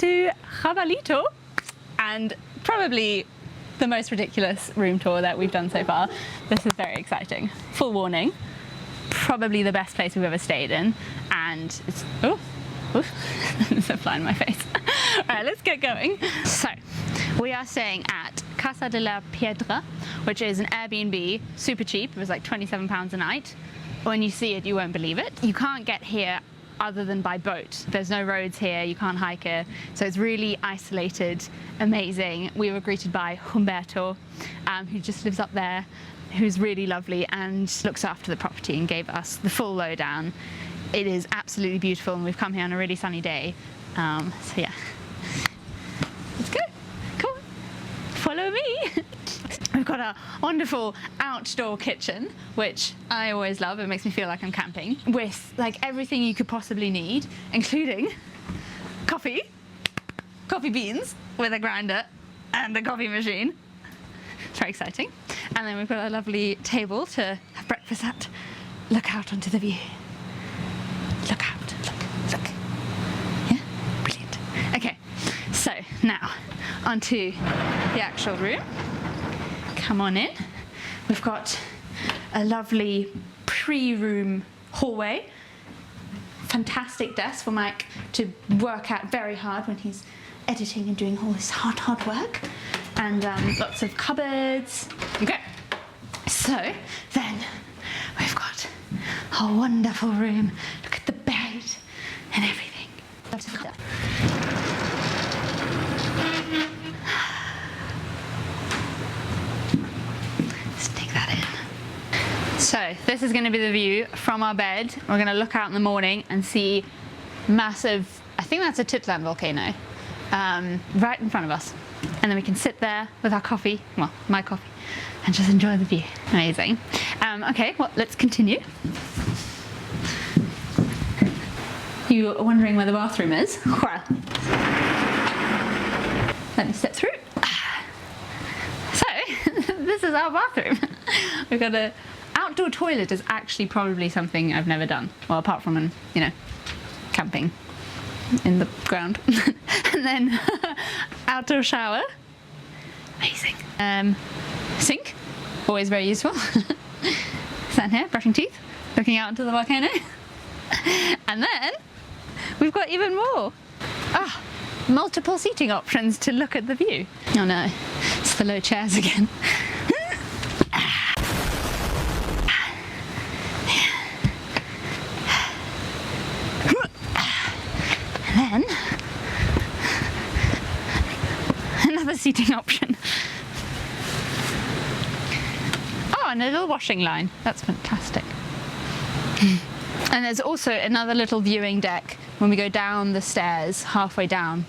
to Jaibalito, and probably the most ridiculous room tour that we've done so far. This is very exciting. Full warning, probably the best place we've ever stayed in, and it's, oh, there's a fly in my face. All right, let's get going. So, we are staying at Casa de la Piedra, which is an Airbnb, super cheap. It was like £27 a night. When you see it, you won't believe it. You can't get here other than by boat. There's no roads here, you can't hike here. So it's really isolated, amazing. We were greeted by Humberto, who just lives up there, who's really lovely and looks after the property and gave us the full lowdown. It is absolutely beautiful, and we've come here on a really sunny day. So yeah, let's go. Come on, follow me. We've got a wonderful outdoor kitchen, which I always love. It makes me feel like I'm camping, with like everything you could possibly need, including coffee beans with a grinder and a coffee machine. It's very exciting. And then we've got a lovely table to have breakfast at. Look out onto the view. Look out, look. Yeah, brilliant. Okay, so now onto the actual room. Come on in. We've got a lovely pre-room hallway. Fantastic desk for Mike to work at very hard when he's editing and doing all this hard work. And lots of cupboards. Okay, so then we've got a wonderful room. Look at the bed and everything. So this is going to be the view from our bed. We're going to look out in the morning and see massive, I think that's a Atitlan volcano, right in front of us. And then we can sit there with our coffee, well, my coffee, and just enjoy the view. Amazing. Okay, well, let's continue. You are wondering where the bathroom is? Well, let me step through. So, this is our bathroom. We've got a outdoor toilet is actually probably something I've never done. Well, apart from, camping in the ground. And then outdoor shower. Amazing. Sink, always very useful. Stand here, brushing teeth, looking out into the volcano. And then we've got even more. Multiple seating options to look at the view. Oh no, it's the low chairs again. And then another seating option. Oh, and a little washing line. That's fantastic. And there's also another little viewing deck when we go down the stairs, halfway down,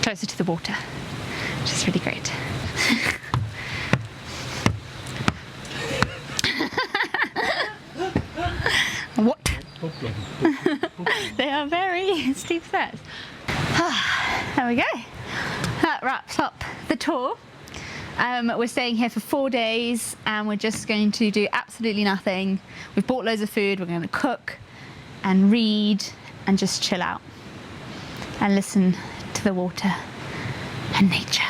closer to the water, which is really great. What? They are very steep stairs. There we go. That wraps up the tour. We're staying here for 4 days and we're just going to do absolutely nothing. We've bought loads of food, we're going to cook and read and just chill out and listen to the water and nature.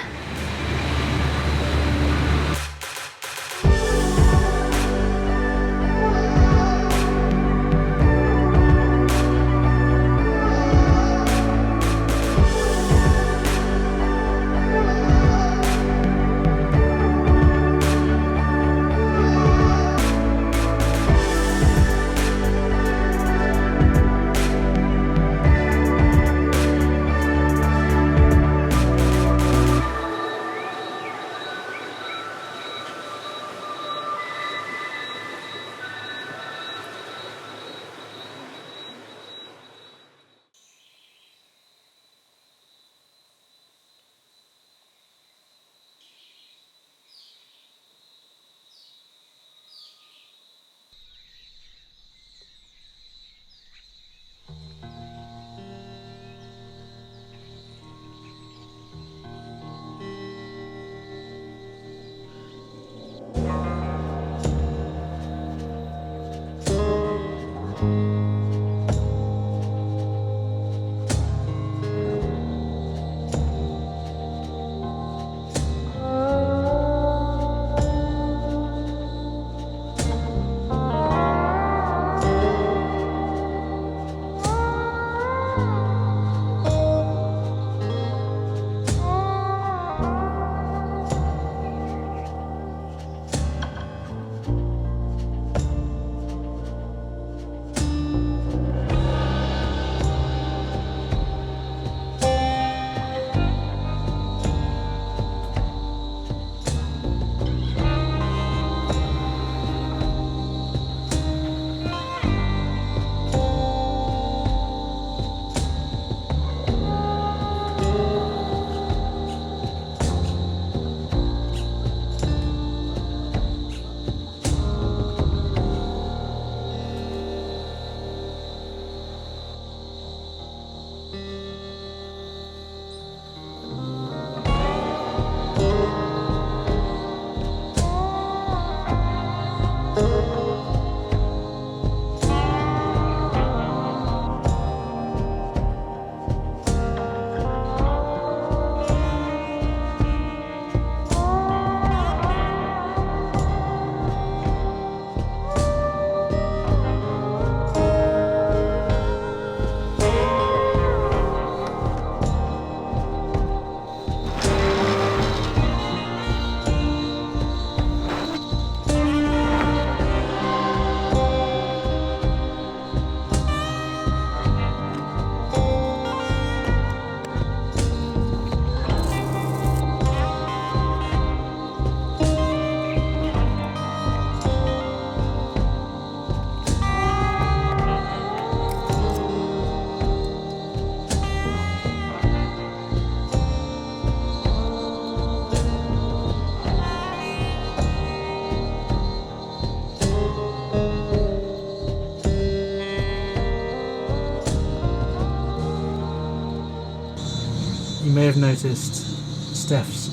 you may have noticed Steph's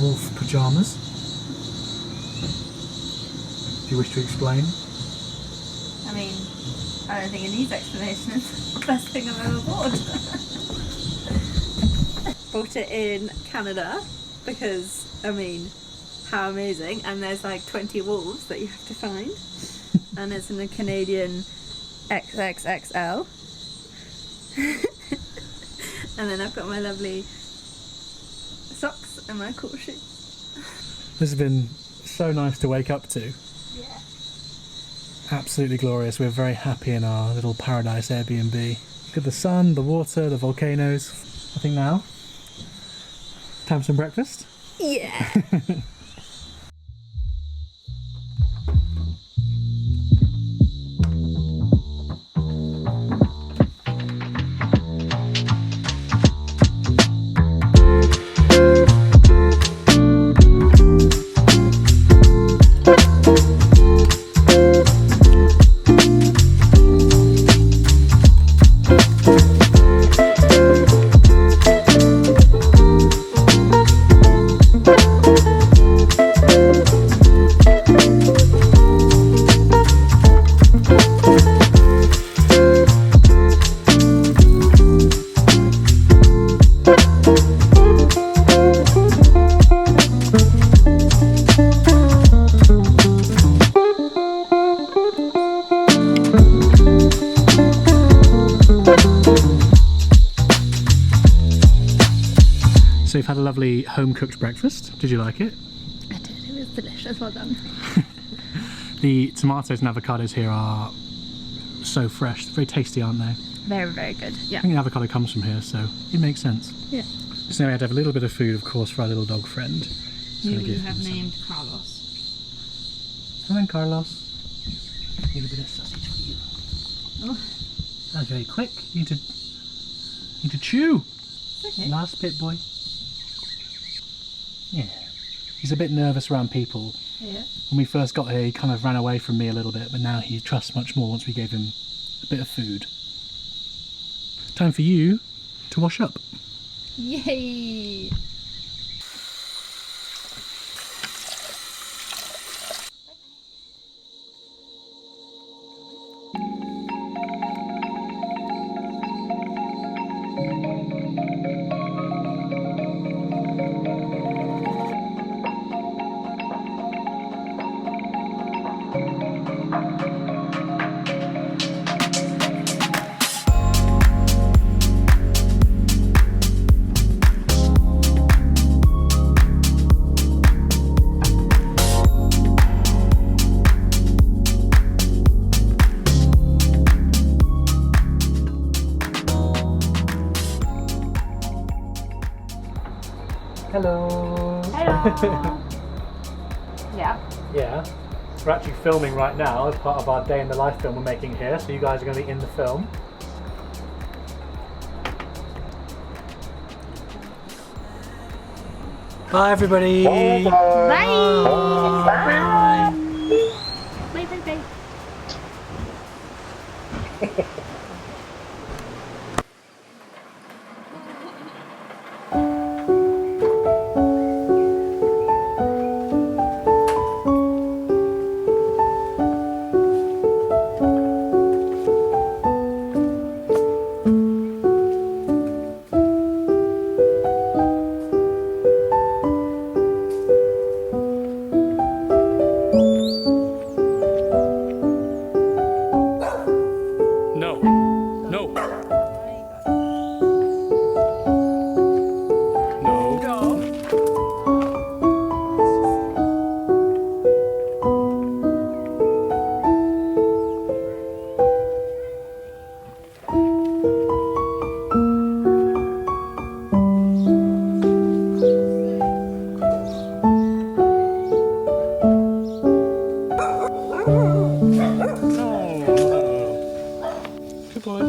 wolf pyjamas. Do you wish to explain? I mean, I don't think it needs explanation. It's the best thing I've ever bought. Bought it in Canada because, I mean, how amazing. And there's like 20 wolves that you have to find. And it's in a Canadian XXXL. And then I've got my lovely socks and my cool shoes. This has been so nice to wake up to. Yeah. Absolutely glorious. We're very happy in our little paradise Airbnb. Look at the sun, the water, the volcanoes. I think now, time for some breakfast? Yeah. So you've had a lovely home-cooked breakfast. Did you like it? I did. It was delicious. Well done. The tomatoes and avocados here are so fresh. Very tasty, aren't they? Very, very good. Yeah. I think the avocado comes from here, so it makes sense. Yeah. So now we had to have a little bit of food, of course, for our little dog friend. So Who we you give have him some. named Carlos. Come on, Carlos. Need a bit of sausage for you. Oh. That's very quick. You need to chew. Okay. Last bit, boy. Yeah. He's a bit nervous around people. Yeah. When we first got here, he kind of ran away from me a little bit, but now he trusts much more once we gave him a bit of food. Time for you to wash up. Yay! Hello. Hello. Yeah. Yeah. We're actually filming right now as part of our day in the life film we're making here, so you guys are going to be in the film. Bye everybody. Bye. Bye. Bye. Bye. Bye. Bye. No. No. No. Good boy.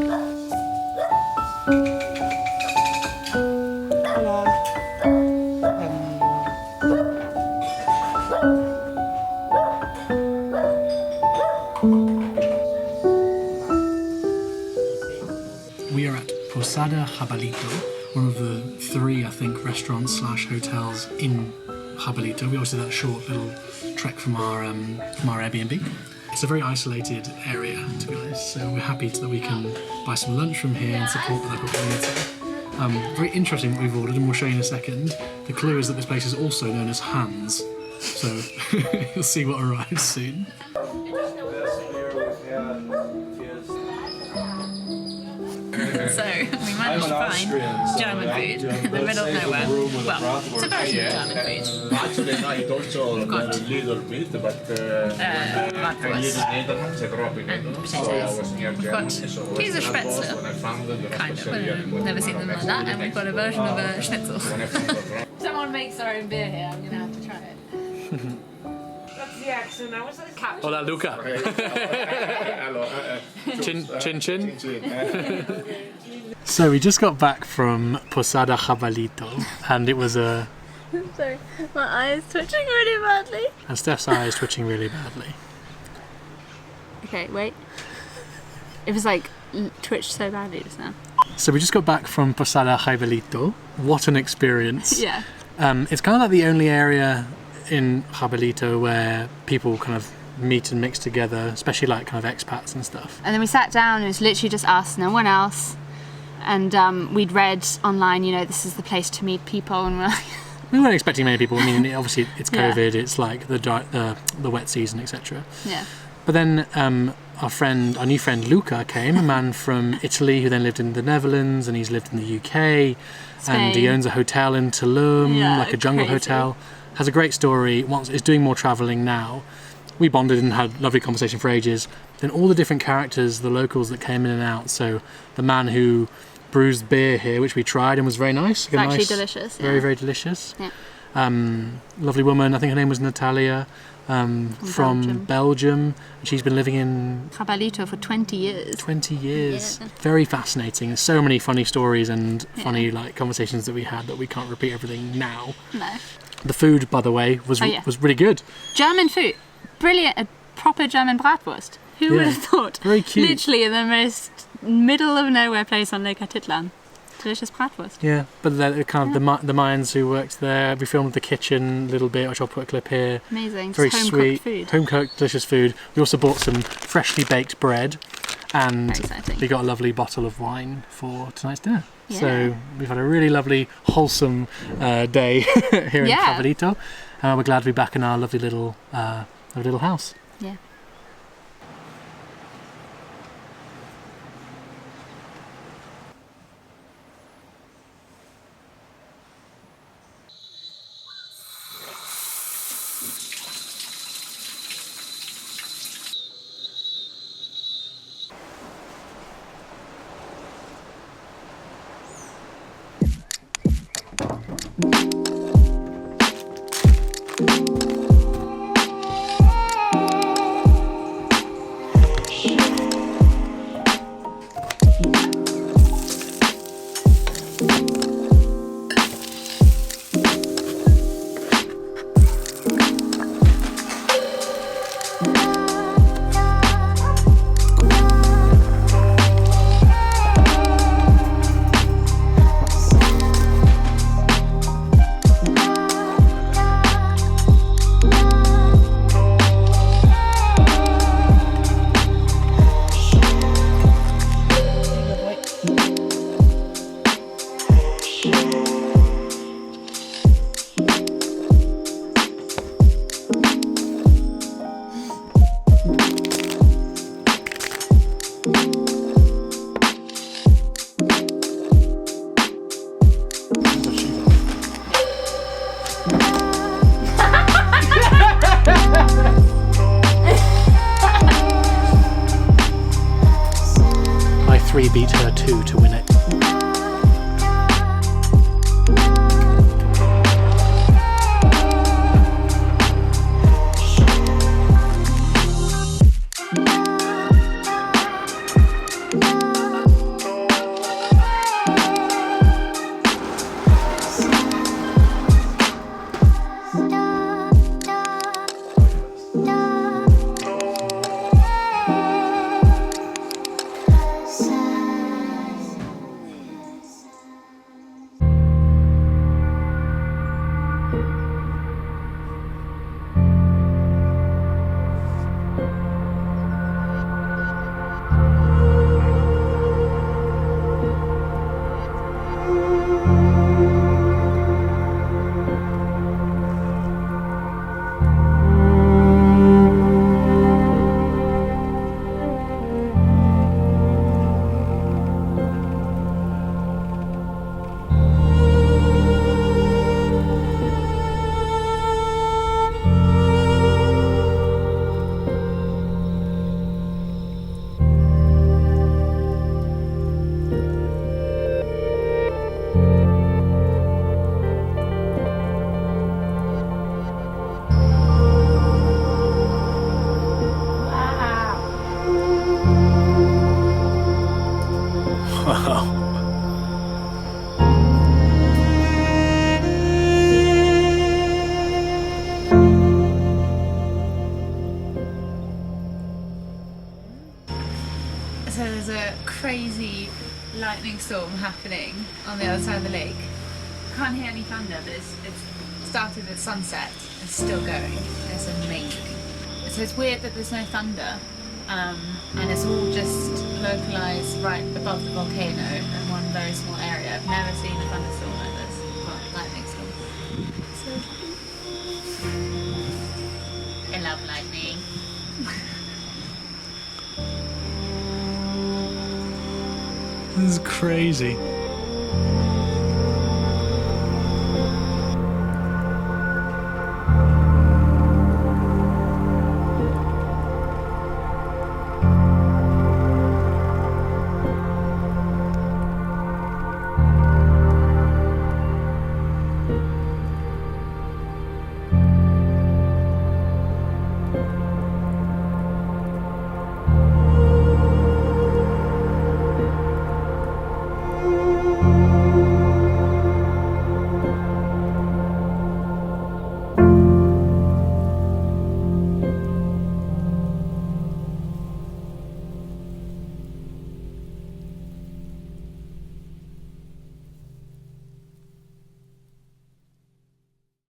We are at Posada Jaibalito, one of the 3, I think, restaurants / hotels in Jaibalito. We always did that short little trek from our Airbnb. It's a very isolated area, to be honest, so we're happy that we can buy some lunch from here and support the local community. Very interesting what we've ordered, and we'll show you in a second. The clue is that this place is also known as Hans, so you'll see what arrives soon. So we managed to find German food in the middle of nowhere. Well, it's a version of German food. Actually, no, it also We've got a little bit, but We've got Käse Spätzle, kind of. I've never seen them like that, and we've got a version of a schnitzel. Someone makes our own beer here. I'm gonna have to try it. That's the accent. I was like, capture. Hola, Luca. Chin chin. So we just got back from Posada Jaibalito, and it was a... Sorry, my eye is twitching really badly. And Steph's eye is twitching really badly. Okay, wait. It was like twitched so badly just now. So we just got back from Posada Jaibalito. What an experience. Yeah. It's kind of like the only area in Jaibalito where people kind of meet and mix together, especially like kind of expats and stuff. And then we sat down, it was literally just us, no one else. And we'd read online, you know, this is the place to meet people, and we're like... We weren't expecting many people. I mean, obviously it's Yeah. COVID, it's like the wet season, etc. Yeah. But then our new friend Luca came, a man from Italy who then lived in the Netherlands, and he's lived in the UK, and he Spain. owns a hotel in Tulum, Yeah, like a jungle crazy. hotel. Has a great story. Is doing more travelling now. We bonded and had lovely conversation for ages. Then all the different characters, the locals that came in and out. So the man who brews beer here, which we tried and was very nice. It's actually delicious. Very, Yeah. very delicious. Yeah. Lovely woman. I think her name was Natalia. From Belgium. She's been living in Jaibalito for 20 years. 20 years. Yeah. Very fascinating. There's so many funny stories and funny like conversations that we had that we can't repeat everything now. No. The food, by the way, was Oh, yeah. was really good. German food. Brilliant. A proper German bratwurst. Who would Yeah. have thought? Very cute. Literally in the most middle of nowhere place on Lake Atitlan. Delicious bratwurst. Yeah, but the kind of the Mayans who worked there. We filmed the kitchen a little bit, which I'll put a clip here. Amazing. Very Just sweet, home-cooked food. home-cooked, delicious food. We also bought some freshly baked bread, and Very exciting. we got a lovely bottle of wine for tonight's dinner. Yeah. So we've had a really lovely, wholesome day here in Yeah. Jaibalito, and we're glad to be back in our lovely little house. Yeah. I 3 beat her 2 to win it. lightning storm happening on the other side of the lake. Can't hear any thunder, but it's started at sunset. It's still going. It's amazing. So it's weird that there's no thunder, and it's all just localised right above the volcano in one very small area. I've never seen a thunderstorm like this. Well, lightning storm. So I love lightning. This is crazy.